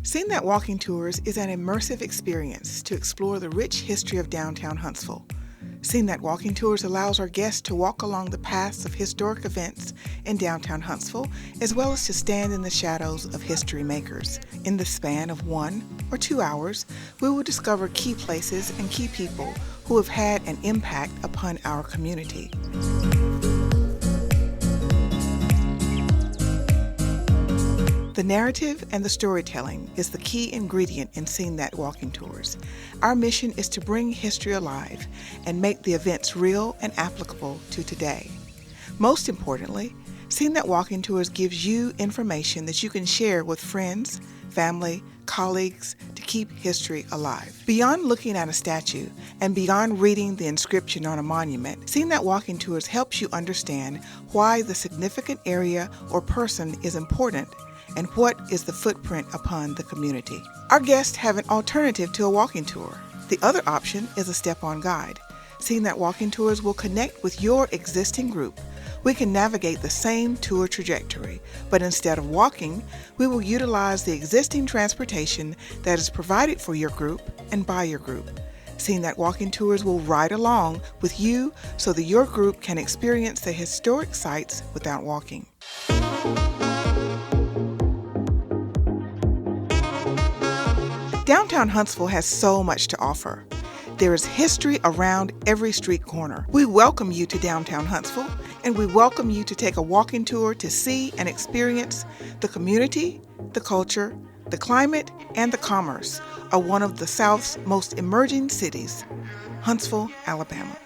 Scenethat Walking Tours is an immersive experience to explore the rich history of downtown Huntsville. Scenethat Walking Tours allows our guests to walk along the paths of historic events in downtown Huntsville, as well as to stand in the shadows of history makers. In the span of 1 or 2 hours, we will discover key places and key people who have had an impact upon our community. The narrative and the storytelling is the key ingredient in Scenethat Walking Tours. Our mission is to bring history alive and make the events real and applicable to today. Most importantly, Scenethat Walking Tours gives you information that you can share with friends, family, colleagues to keep history alive. Beyond looking at a statue and beyond reading the inscription on a monument, Scenethat Walking Tours helps you understand why the significant area or person is important and what is the footprint upon the community. Our guests have an alternative to a walking tour. The other option is a step-on guide. Scenethat Walking Tours will connect with your existing group. We can navigate the same tour trajectory, but instead of walking, we will utilize the existing transportation that is provided for your group and by your group. Scenethat Walking Tours will ride along with you so that your group can experience the historic sites without walking. Downtown Huntsville has so much to offer. There is history around every street corner. We welcome you to downtown Huntsville, and we welcome you to take a walking tour to see and experience the community, the culture, the climate, and the commerce of one of the South's most emerging cities, Huntsville, Alabama.